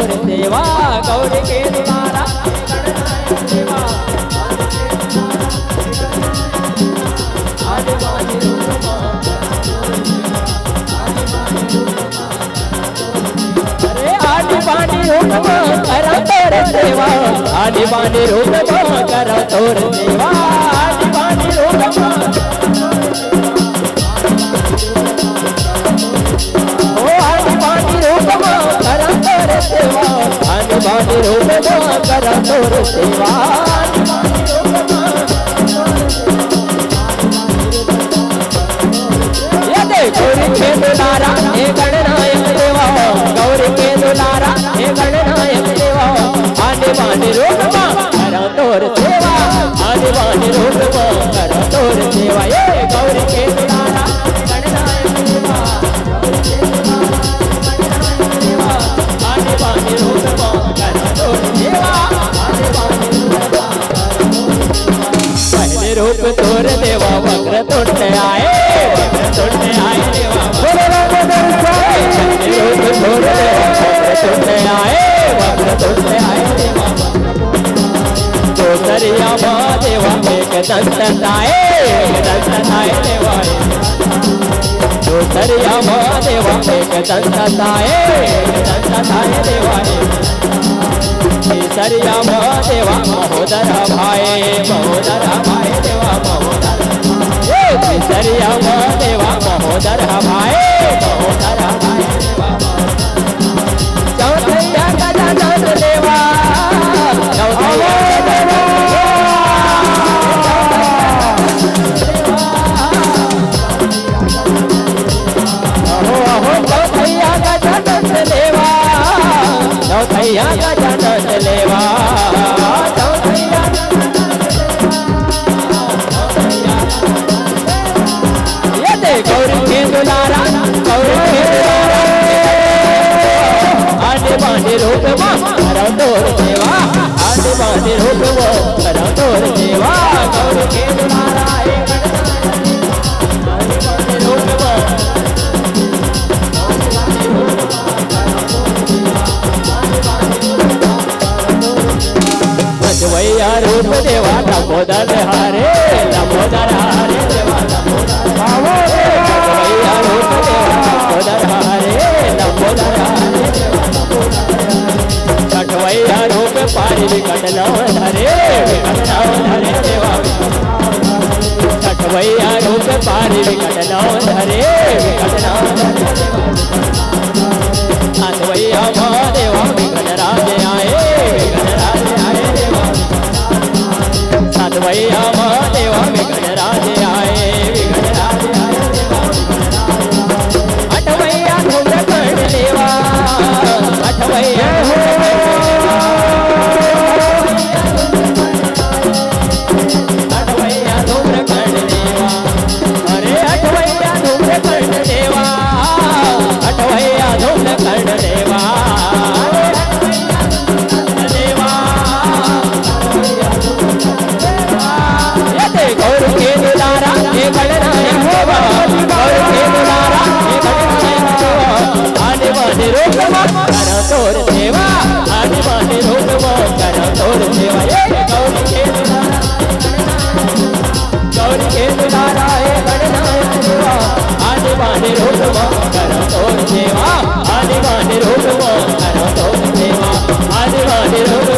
तोर सेवा गौरी के दुलारा सेवा आदि बानी रूप अरे आदि बानी रूप करा तोर सेवा आदि बानी रूप करा तोर सेवा आदि बानी रूप आदिवानी रूप कर तोर सेवा ये गौरी के दुलारा हे गणनायक देवा गौरी के दुलारा हे गणनायक देवा आदिवानी रूप कर तोर सेवा आदिवानी रूप कर तोर सेवा ये गौरी के दुलारा गणनायक देवा आदिवानी रूप रूप तोर देवा वक्र तुंड आए देवा रूप तोर देवा वक्र तुंड आए देवा तो दरिया देवा एक दंत आए देवा तो दरिया देवा एक दंत आए देवा दरिया देवा महोदर भाई देवा महोदर दरिया देवा महोदर भाई देवा चौथैया गजानन देवा चौथैया गजानन देवा चौथैया गजानन देवा गौरी के दुलारा आदिवानी रूप कर तोर सेवा आदिवानी रूप कर तोर सेवा गौरी के दुलारा आदिवानी रूप भैया रूप देवा दामोदर हरे देवा भैया रूप देवा दामोदर हरे छठवैया रूप पारी विकट नाव धरे देवा छठवैया रूप पारी विकट नाव धरे सातवैया महादेवा विकट राज आए देवा सातवैया महादेवा विकट राज आए देवा अठवैया धूम्रकर्ण देवा अठवैया धूम्रकर्ण देवा अरे अठवैया धूम्रकर्ण देवा अठवैया धूम्रकर्ण देवा गौर के दुलारा हे गणनायक देवा गौर के दुलारा हे गणनायक देवा आदिवानी रूप कर तोर सेवा आदिवानी रूप कर तोर सेवा ये गौर के दुलारा हे गणनायक देवा आदिवानी रूप कर तोर सेवा आदिवानी रूप कर तोर सेवा आदिवानी रूप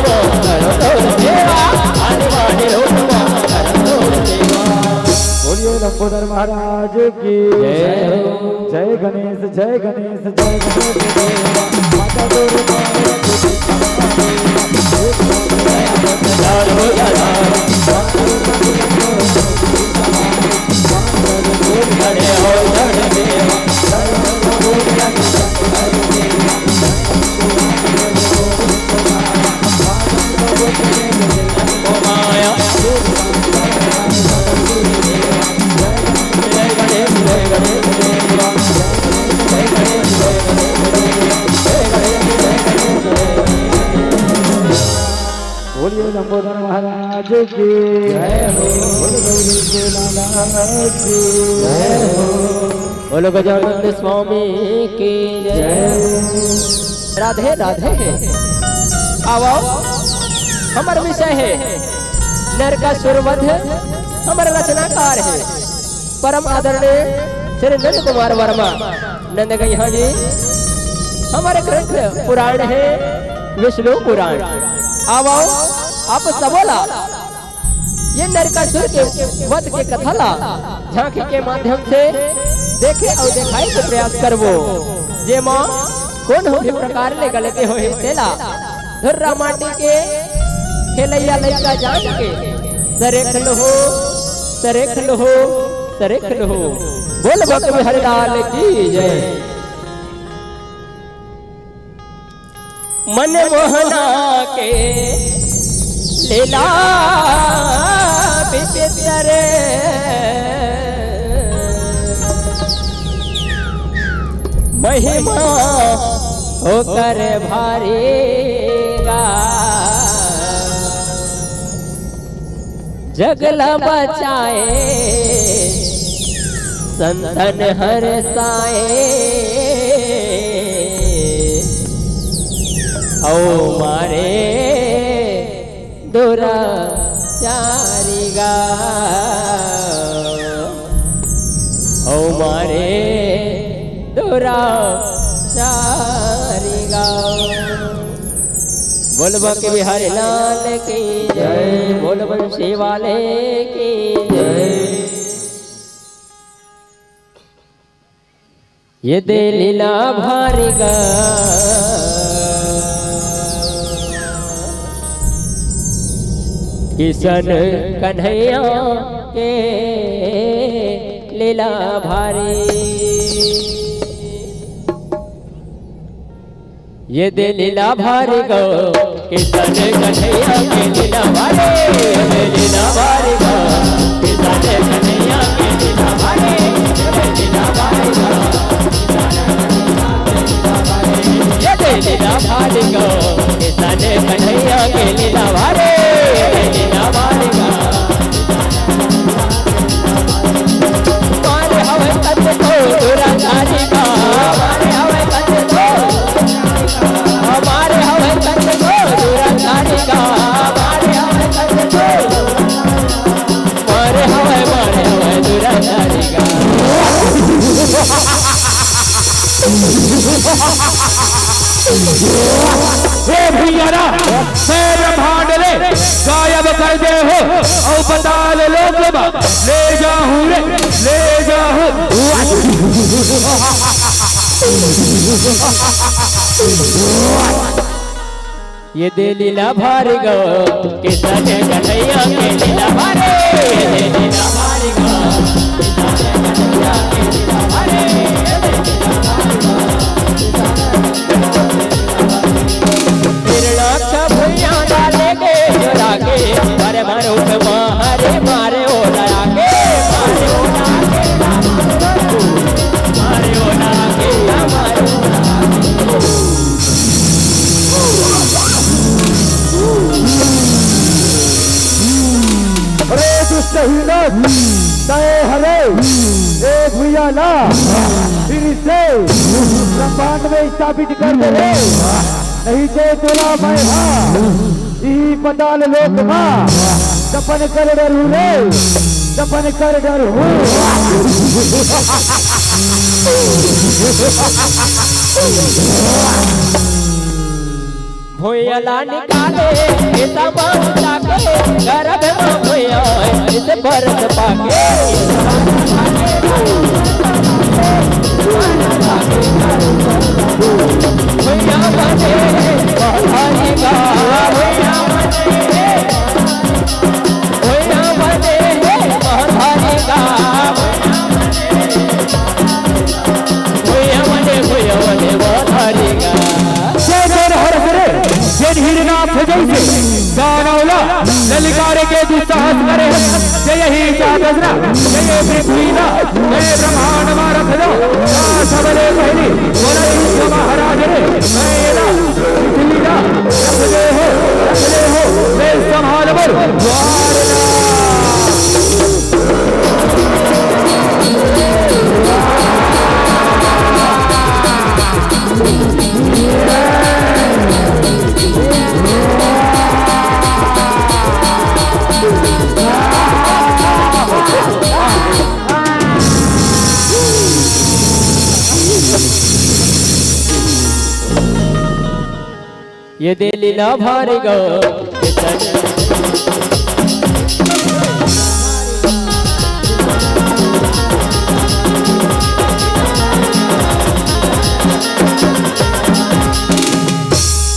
कर तोर सेवा आदिवानी रूप कर तोर सेवा। बोलिए लंबोदर महाराज की जय गणेश जय गणेश जय गणेश माता दुर्गा बोलिए लंबोदर महाराज की जय हो, बोलो गजानन स्वामी की जय। राधे राधे आओ हमार विषय है नरकासुरवध। हमारा रचनाकार है परम आदरणीय श्री नंद कुमार वर्मा नंद गैया जी। हमारे ग्रंथ पुराण है विष्णु पुराण। आओ आप सबोला ये नरकासुर के वध के कथा ला झांकी के माध्यम से देखे और दिखाई के प्रयास करवो। जे माँ कौन हो प्रकार ले गलते हो तेला धुर्रा माटी के खेलैया लड़का जान के सरेख लो सरेख लो सरेख लो। बोल बकवी हरिलाल की जय। मन मोहना के लीला बिचित्र महिमा होकर भारी गा जगला बचाए संतन हर साए ओ मारे दुरा चारिगा ओ मारे दुरा चारिगा। बोल बके बिहारी लाल की जय। बोल बंशी वाले की जय। ये दे लीला भारी गा किशन कन्हैया के लीला भारी। ये दे लीला भारी गो किशन कन्हैया के लीला भारी। ये दे लीला भारी गो किशन कन्हैया के लीला भारी। ये लीला भारी गो ये दे लीला भारी गो किशन कन्हैया के लीला भारी। लीला भारी गो मारे हवे कत को दुराचारी का मारे हवे कत को हमारे हवे कत को दुराचारी का मारे हवे कत को मारे हवे दुराचारी का। हे भैया पैर भांड ले गायब कर दे हो और बता ले लोग ले जाऊं रे ले जाऊं। ये दे लीला भारी गो किशन कन्हैया के लीला भारी। ये दे लीला भारी गो किशन कन्हैया के लीला भारी। भैया डालेंगे जोरा के मारे मारे उठ मारे मारे ओ लड़ा के मारे ओ लागे मारे ओ लागे मारे ओ लागे। अरे दुष्ट हीनत तय हरे एक भैया ला फिर से ब्रह्मांड में स्थापित कर दे नहीं तो तुला मैं यही पताल लोक माँ दफन कर डरू रे दफन कर डरू। भोयला निकाले तमाम लाके गर्भ में भोया इस भरत पाके। भैया बने बधाई गा भैया बने बधाई गा भैया बने बधाई गा। हिरनाथ जैसे गानौला ललिकार के दुस्साहस करे जय ही चादरा जय पृथ्वीला जय ब्रह्मांड मारथ लो सबले पहली बोला महाराज रे मैं पृथ्वीला रख ले हो मैं संभाल बर द्वारना। ये दिल ना भारी गो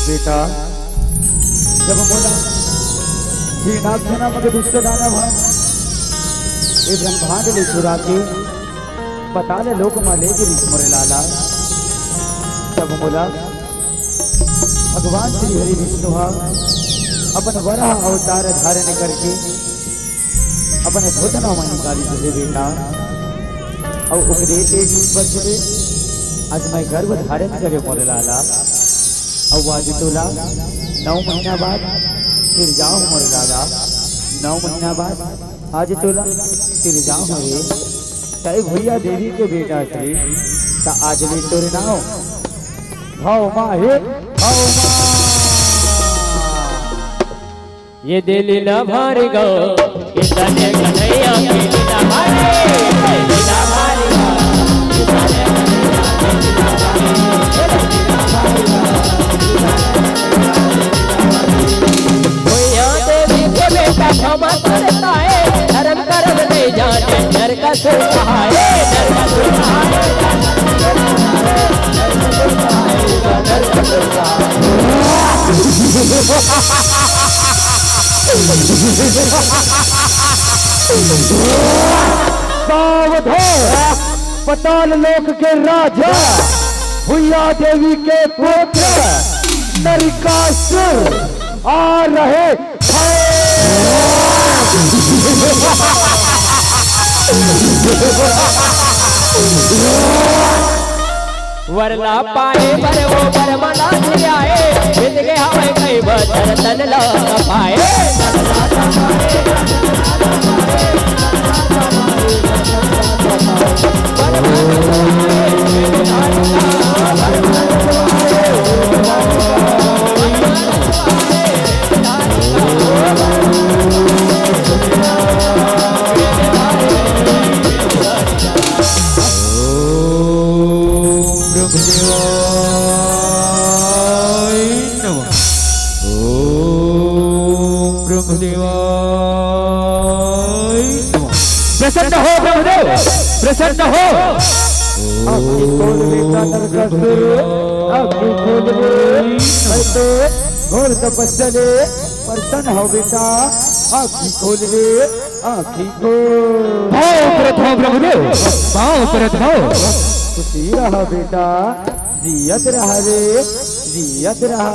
बेटा जब बोला ये नाथ ना मगर दूसरे गाना भाई ये ब्रह्मांड ले चुरा के बता ले लोक माले गिरी मोरे लाला जब बोला भगवान श्री हरि विष्णु अपन वराह अवतार धारण करके अपने भोजना में निकाली तुझे बेटा और उकरे एक वर्ष में आज मैं गर्भ धारण करे मोरे लाला और आज तोला 9 महीना बाद फिर जाओ मोरे लाला 9 महीना बाद आज तोला फिर जाओ हुए चाहे भैया देवी के बेटा थे ता आज भी तोरे नाव भाव माँ हे भाव माँ ये दिल ना भारी गो किसने कन्हैया के दिल भारी गो किसने भैया देवी के बेटा क्षमा करता है धर्म कर्म नहीं जाने नर का सुर कहाए नर का सुर कहाए पताल लोक के राजा भैया देवी के पुत्र नरकासुर आ रहे वरना पाए बर वो बर मना आए बिंद के हवाई कई बचर तन ला पाए प्रसन्न हो ब्रह्मदेव प्रसन्न हो आपकी खोल बेटा नरकासुर आपकी खोल रे घोर तपस्या ले प्रसन्न हो बेटा आपकी खोल रे आपकी खोल भाव प्रथम ब्रह्मदेव भाव प्रथम खुशी रहा बेटा जियत रहा रे जियत रहा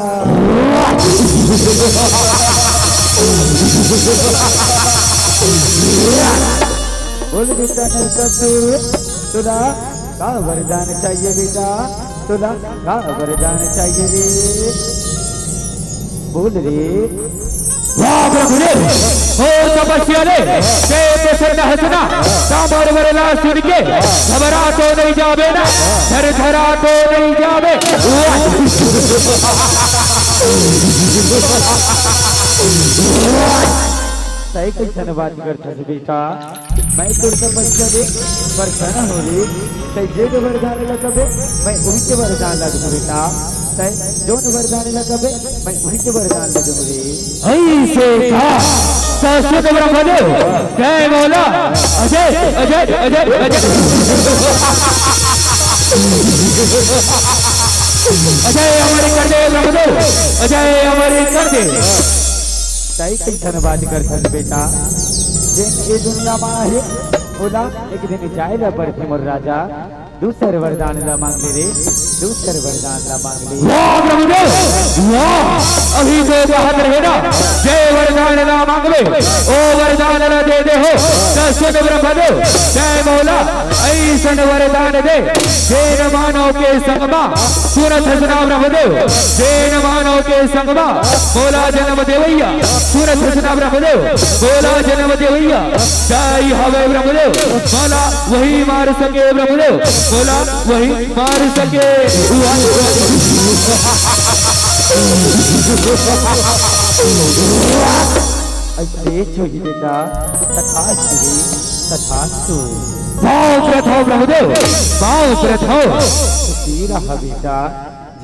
बोल बेटा नरकासुर तुला का वरदान चाहिए बेटा तुला का वरदान चाहिए रे बोल रे वाह ब्रह्मदेव हो तपस्या ले जय प्रसन्न हसना सामर वरला सुन के घबरा तो नहीं जावे ना धर धरा तो नहीं जावे सही कैसे बात करता है बेटा मैं तुर तपस्या दे वरदान हो रे तै जे वरदान लगबे मैं उही के वरदान लगबे बेटा तै जोन वरदान लगबे मैं उही के वरदान लगबे रे ऐसे का शाश्वत ब्रह्मदेव जय बोला अजय अजय अजय अजय अजय हमारी कर दे ब्रह्मदेव अजय हमारी कर दे सही कैसे बात करता बेटा जिन ये दुनिया में है बोला एक दिन जाएगा पड़ती मोर राजा दूसरे वरदान ला मांग ले रे दूसरे वरदान ला मांग ले वाह ब्रह्मदेव वाह अभी तो बात रहेगा जय वरदान ला मांग ले ओ वरदान ला दे दे हो शाश्वत ब्रह्मदेव जय मौला ऐसन वरदान दे जैन मानव के संगमा सूरत हसना ब्रह्मदेव जैन मानव के संगमा बोला जन्म देवैया सूरत हसना ब्रह्मदेव बोला जन्म देवैया जय हवे ब्रह्मदेव बोला वही मार सके ब्रह्मदेव बोला वही मार सके ऐसे छोड़ी बेटा तथास्तु तथास्तु भाव प्रथो ब्रह्मदेव भाव प्रथो रहा बेटा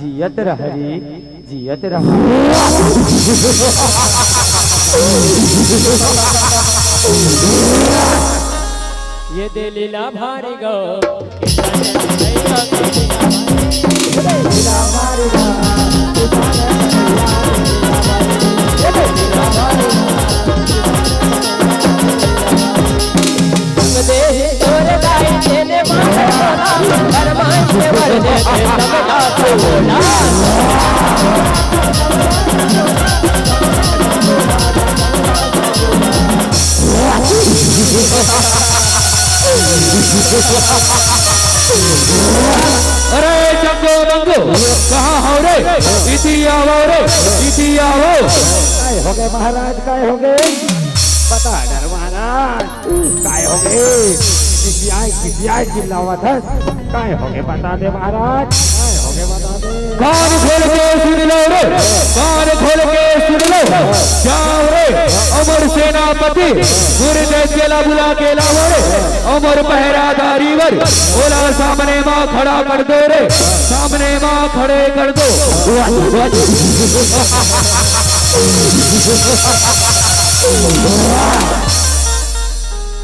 जियत रह रे जियत रहा। ये दे लीला भारी गो अरे चंगो मंगो कहाँ हो रे? इसी आओ रे, इसी आओ। काय हो गए महाराज, काय हो गए? बता डर महाराज, काय हो गए? किसी आए चिल्लावत है, काय हो गए बता दे महाराज, काय हो गए बता दे। कान खोल के सुन लो रे, कान खोल के सुन लो। जाओ रे अमर सेनापति गुरुदेव चला बुला के लाओ रे अमर पहरादारी वर। बोला सामने माँ खड़ा कर दो रे, सामने माँ खड़े कर दो।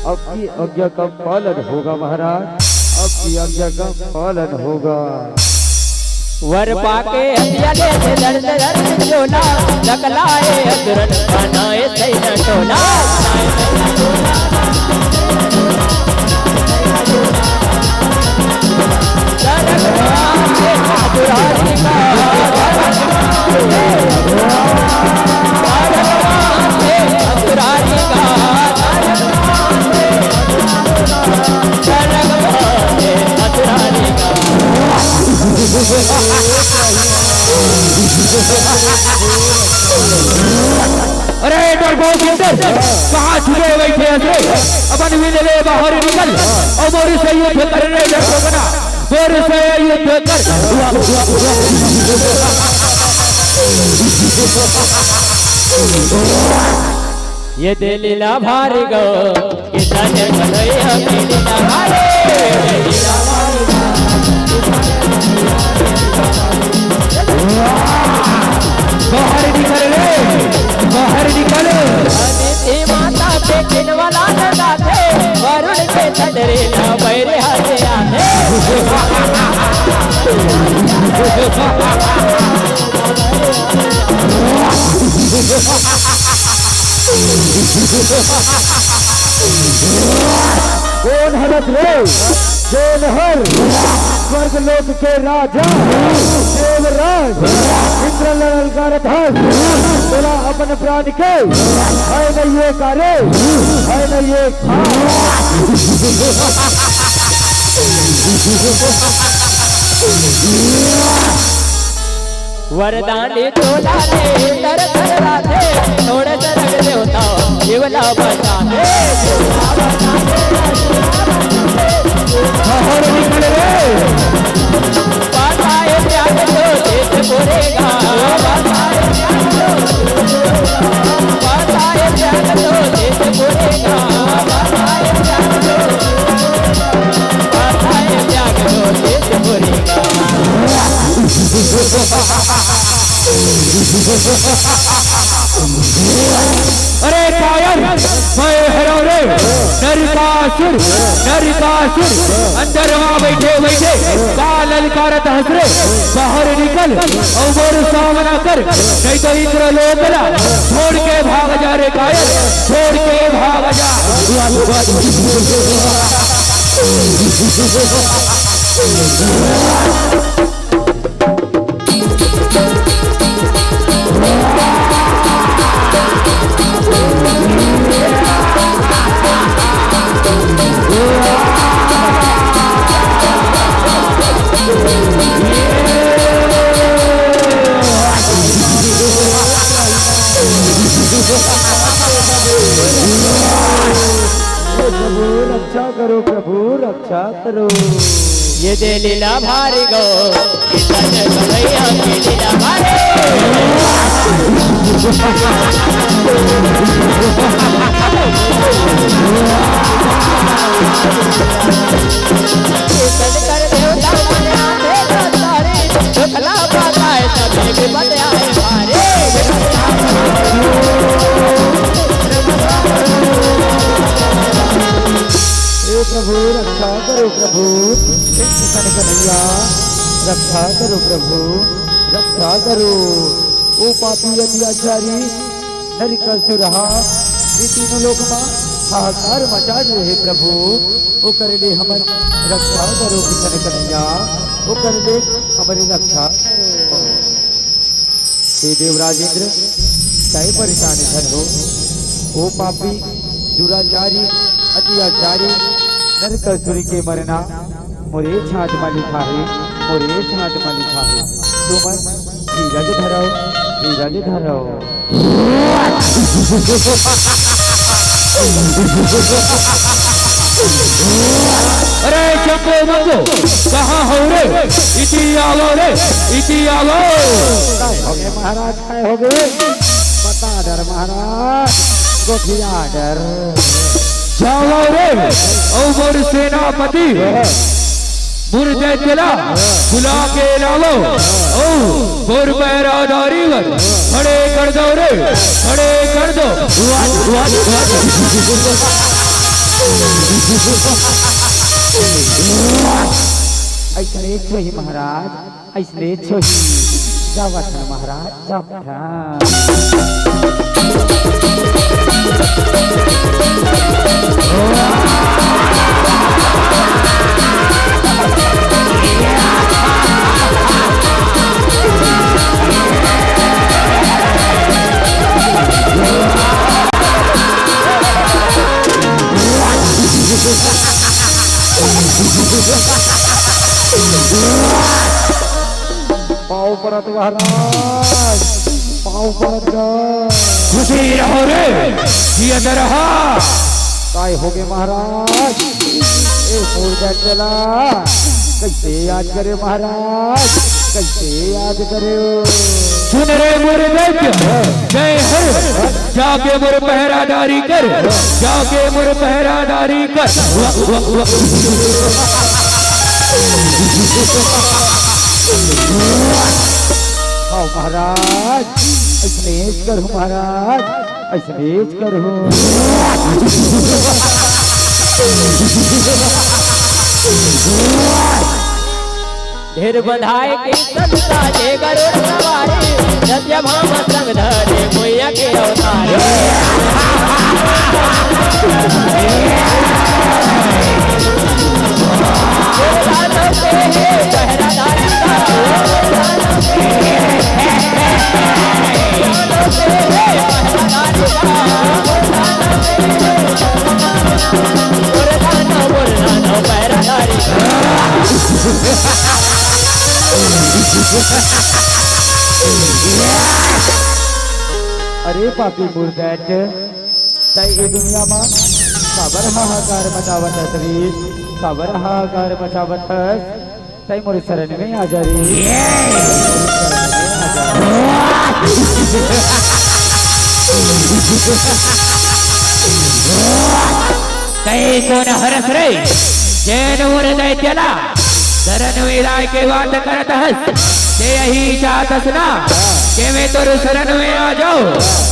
अब की आज्ञा का पालन होगा महाराज, अब की आज्ञा का पालन होगा। वर पाके हथिया ले दर्द दर्द जोला लकलाए असुरन बनाए सही न टोला। अरे डरपोक इंद्र कहाँ छुपे बैठे हंसे? अपन भी ले बाहर निकल और मोर से युद्ध करने डरपोकना, मोर से युद्ध कर। ये दे लीला भारी गो किसान कन्हैया की लीला भारी। बाहर निकल रे, बाहर निकल। अदिति माता पे किन वाला लगा थे वरुण के चंद्रे ना बैरे हाथे आते। कौन हरत रे? जैन हर स्वर्ग लोक के राजा देवराज इंद्र ललकारत हस। बोला अपन प्राण के है न ये कार्य, है न ये वरदानी तोला दे तर तर राधे थोड़े तरग देवता जीवला बचा दे। बाहर निकल रे। बाधाए त्याग तो देश पुरेगा, बाधाए त्याग तो देश पुरेगा, बाधाए त्याग तो देश पुरेगा। अरे कायर मैं हरो रे नरकासुर, नरकासुर अंदर वहाँ बैठे बैठे का ललकारत हंस रे। बाहर निकल और मोर सामना कर, नहीं तो इंद्र लोकला छोड़ के भाग जा रे कायर, छोड़ के भाग जा। प्रभु रक्षा करो, प्रभु रक्षा करो। ये दे लीला भारी गो किसान कन्हैया की लीला भारी। कर देवता मन आते तारे दुखला पाता है सभी विपद आए। प्रभु रक्षा करो प्रभु हे किशन कन्हैया रक्षा करो प्रभु रक्षा करो ओ पापी अत्याचारी नरकासुर ये तीनों लोग में हाहाकार मचा रहे प्रभु वो कर ले हमारी रक्षा करो किशन कन्हैया वो कर ले हमारी रक्षा करो हे देवराजेंद्र चाहे परेशान धन हो ओ पापी दुराचारी अत्याचारी नरकासुर के मरना मोरे छात में लिखा है मोरे छात में लिखा है तुम धीरज धरो धीरज धरो अरे चंपो मंगो कहाँ हो रे इति आवो रे इति आवो हो गए महाराज काय हो गए बता डर महाराज गोठिया डर जाओ रे ओ मोर सेनापति मुर दैत्यला बुला के लाओ ओ मोर पैरादारी कर खड़े कर दो रे खड़े कर दो ऐसने छोही महाराज ऐसने छोही जावत महाराज जावत पाव परत महाराज पाव परत खुशी रहो रे ये रहा काय हो गए महाराज ए मोर चला कैसे याद करे महाराज कैसे याद करे सुन रे मोर दैत्य जय हर जाके मोर पहरादारी कर जाके मोर पहरादारी कर आओ महाराज ऐसे करो महाराज ऐसे करो ढेर बधाई के संता जे गरुड़ सवारी सत्य भाम संग धरे मोया के अवतारी अरे पापी मुर्दैत तय ये दुनिया में खबर हाहाकार मचावत है शरीर खबर हाहाकार मचावत है तय मोर शरण में आ जा रही कई कोण हरस रे जैन मोर दैत्यला शरण में के बात करत हस ते यही चाहतस ना के मैं तोर शरण में आ जाओ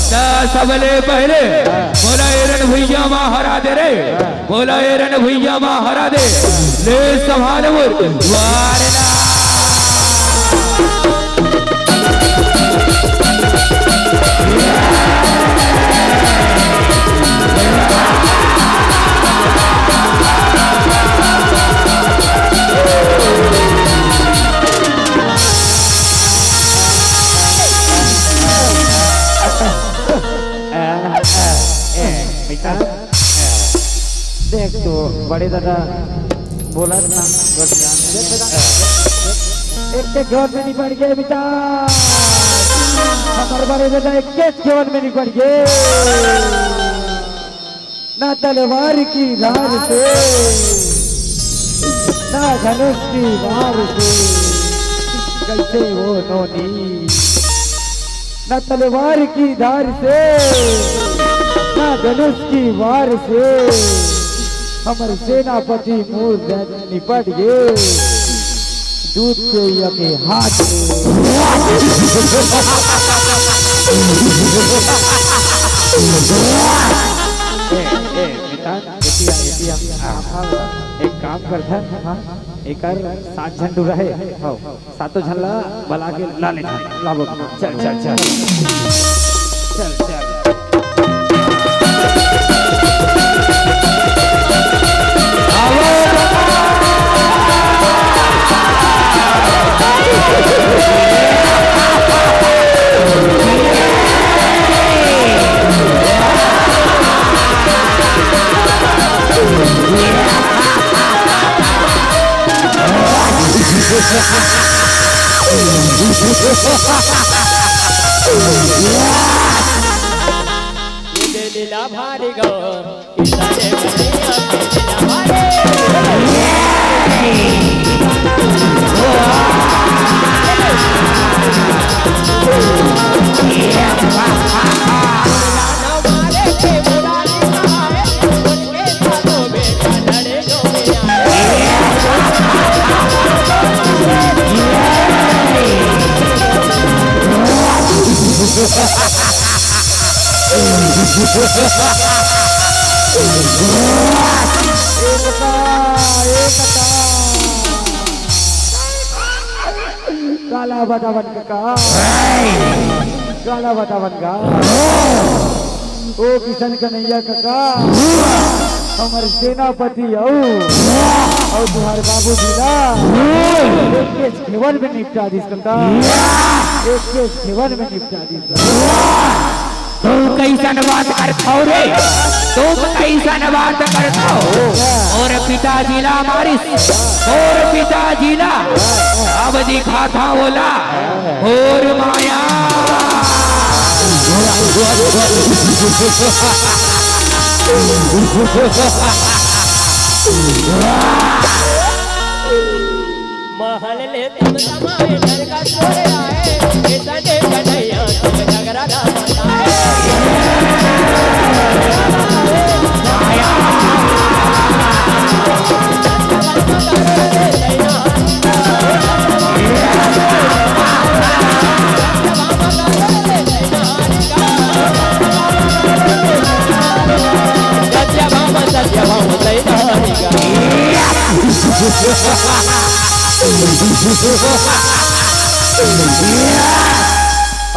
ता सबले पहले बोला एरन भैया मां हरा दे रे बोला एरन भैया मां हरा दे ले संभाल मोर वारना देख तो बड़े दादा बोला ना एक घेवन में नहीं पड़ गए बेटा हमारे बड़े दादा एक घेवन में नहीं पड़ गए ना तलवार की धार से ना धनुष की वार से कैसे वो नोनी ना तलवार की धार से ना धनुष की वार से हमारे सेनापति मुर्दैत निपट गए दूध से के हाथ में एक काम करता हाँ एक 7 झंडू रहे हो 7 झल्ला बला के ला ले लाबो चल चल चल चल चल ये लीला भारी गो किसने कन्हैया लीला भारी के बुलाने आए उनके साथों में लड़े जो काला बतावन का काला बतावन का ओ किशन कन्हैया काका हमारे सेनापति और तुम्हारे बाबू जी ला एक केस घेवर में निपटा दी काका एक केस घेवर में निपटा दी तुम कैसन बात करता हो रे तुम कैसन बात करता हो और पिताजी ला मारिस और पिताजी ला अब दिखाता बोला और माया महल ले तुम समाए घर का छोड़े आए किसने कन्हैया तुम झगड़ा ना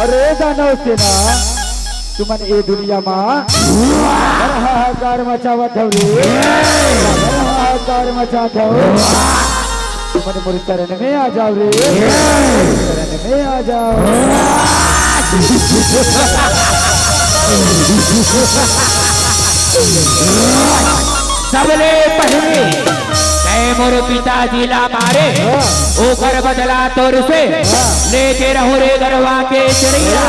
अरे दानव सेना तुमन ए दुनिया में हाहाकार मचावत हो रे हाहाकार मचात हो तुमन मोर शरण में आ जाओ रे शरण में आ जाओ सबले पहले मोर पिताजी ला मारे ओकर बदला तोर से लेके रहो रे गरवा के चिड़िया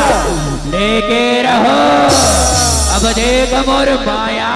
लेके रहो अब देख मोर माया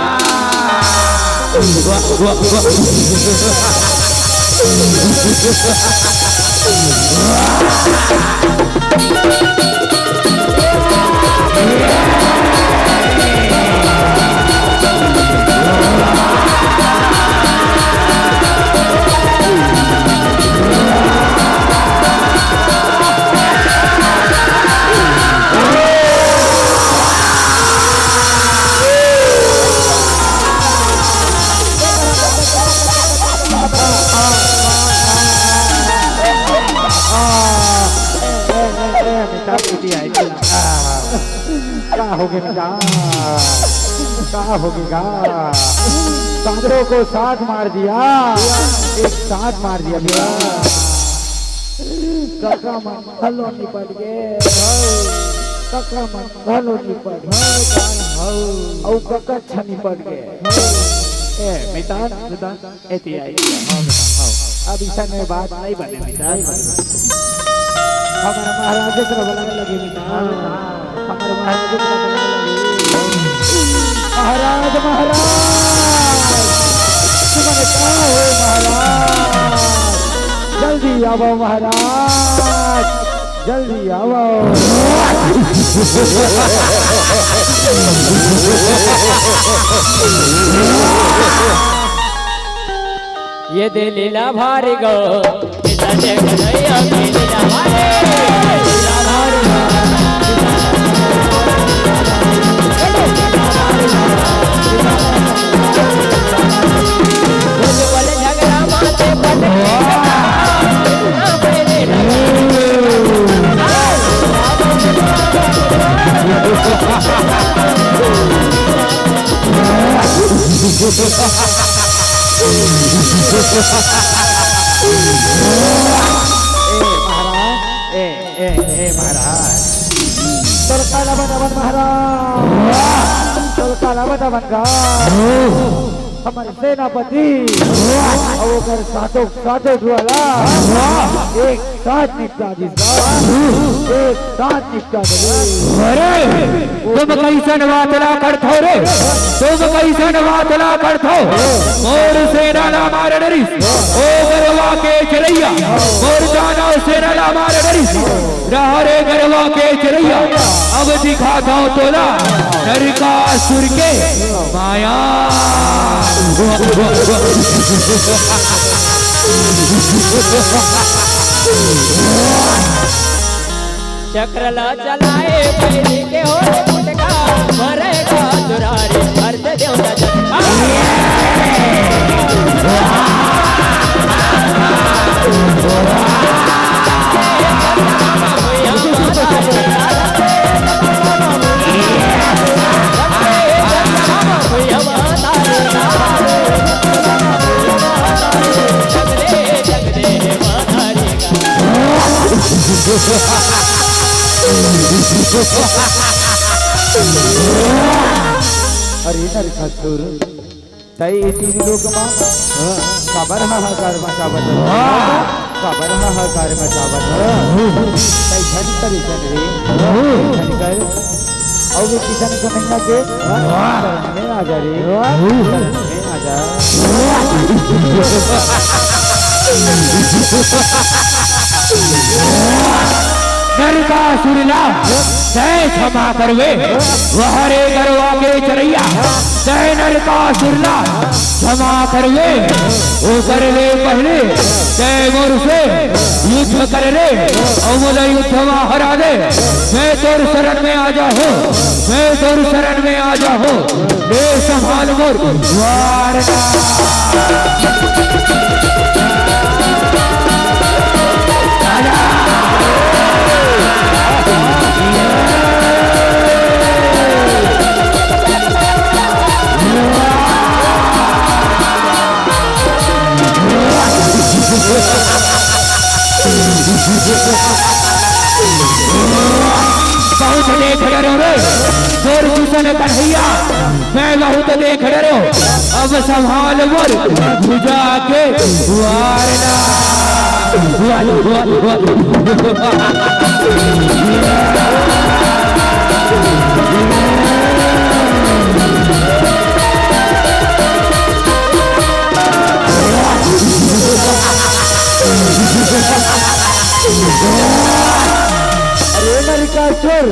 क्या हो गया क्या हो गया सांदरों को साथ मार दिया एक साथ मार दिया भैया काका मन हलो निपट गए काका मन हलो निपट गए औ काका छनी पड़ गए ए मैदान एती आई अब इस में बात नहीं बने मैदान हमारा महाराज की तरफ बुलाने लगे मैदान हमारे महाराज की तरफ बुलाने लगे महाराज महाराज तुमने कहा हो महाराज जल्दी आओ महाराज जल्दी आओ ये दे लीला भारी गो किसने कन्हैया की लीला भारी लीला भारी महाराज तलकाला बनावन महाराज तलकाला बनावन का हमारे सेनापति अवकर सातों सातों द्वारा एक साथ निपटा एक साथ निपटा अरे तुम कैसन वातला करथो रे तुम कैसन वातला करथो मोर सेना ला मार डरिस ओ गरवा के चरैया मोर जाना सेना ला मार डरिस रे गरवा के चरैया अब दिखाता हूं तोला नरकासुर के माया चक्रला चलाए बैरी के हो फुटका मरेगा दुरारी अर्ध देवता चक्का अरे नरकासुर ताई तीन लोक मा काबर हाहाकार मचावत काबर हाहाकार मचावत ताई झन तरी जन रे झन कर और भी किसान कन्हैया के में आ जा रे में आ जा नरकासुर ला जय क्षमा करवे वहरे गरवा के चरैया जय नरकासुर ला क्षमा करवे ओ कर ले पहले जय मोर से युद्ध कर रे और मुझे युद्ध में हरा दे मैं तोर शरण में आ जाऊं मैं तोर शरण में आ जाऊं ले संभाल मोर वारना बहुत देख डरो रे तोर किशन कन्हैया मैं बहुत देख डरो अब संभाल मोर भुजा के वारना अरे नरकासुर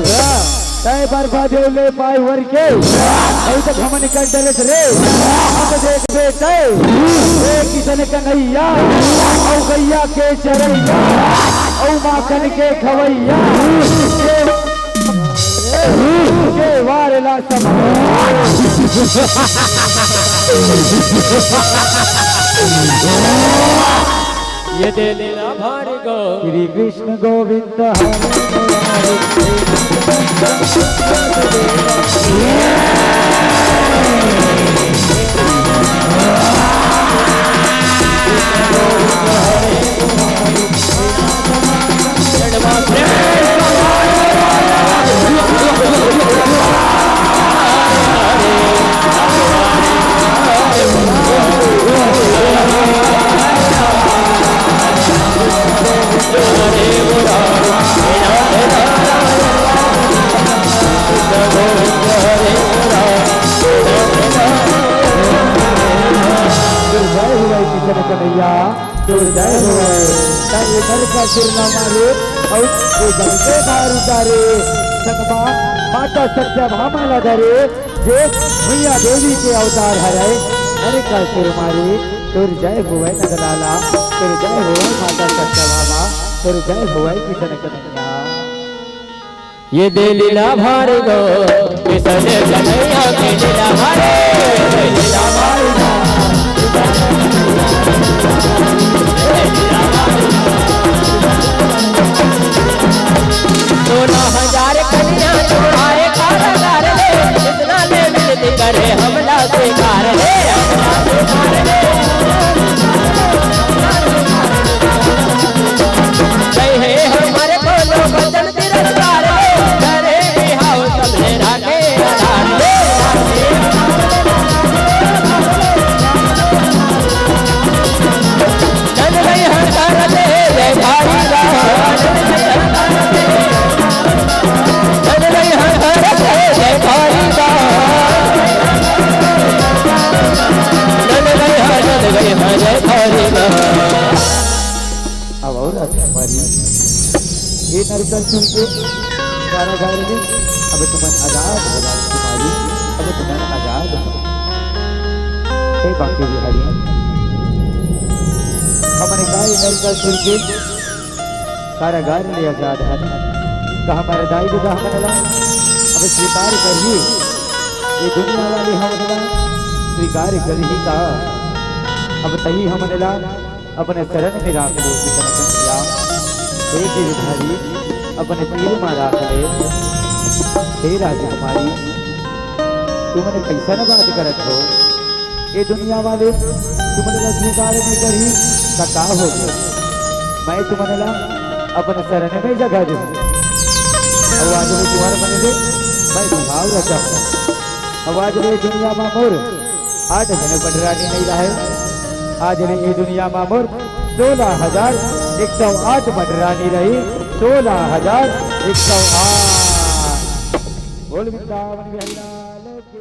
तय बर्बाद ले पाए वर के अभी तक हमने कर डरे रे अब देख बेटे एक किसन कन्हैया औ गैया के चरैया औ माखन के खवैया के वारला समा ये दे लेना भारी गो श्री कृष्ण गोविंद कन्हैया दुर्जय हो ताई नरकासुर न मारे और वो जगते बाहर उतारे सकमा माता सत्यभामा ला धरे जे मैया देवी के अवतार हराए नरकासुर मारे दुर्जय होवे नगलाला दुर्जय होवे माता सत्यभामा दुर्जय होवे किशन कन्हैया ये दे लीला भारी गो किशन कन्हैया के लीला भारी लीला भारी करे हमला स्वीकार रे हमला स्वीकार रे जय हे हमारे को लोग वचन तिरस्कार रे करे हाउ सबने राखे आधार रे चल गई हर दे जय भारी चल गई हर दे जय भारी चल गई हर भारी अब और हमारी ये नरकल सुन के कारागार में अब तुमन आजाद हो तुम्हारी अब तुमन आजाद हो हे बाकी बिहारी हमने कहा ये नरकल सुन के कारागार में आजाद है कहा हमारे दाई बुदा हमला अब स्वीकार करिए ये दुनिया वाली हमला स्वीकार कर ही कहा अब तही हमला अपने शरण में राख ले एक विधारी अपने तीर में राख ले हे राजकुमारी तुमने कैसा न बात करत हो ये दुनिया वाले तुमने स्वीकार नहीं करी का हो गया मैं तुमने ला अपने शरण में जगह दे अब आज में तुम्हारे बने दे मैं भाव रचा अब आज में दुनिया में मोर 8 दिन बटरानी नहीं रहे आज ने ये दुनिया में मोर 16,108 बटरानी रही 16,108 बोल वृंदावन बिहारी लाल की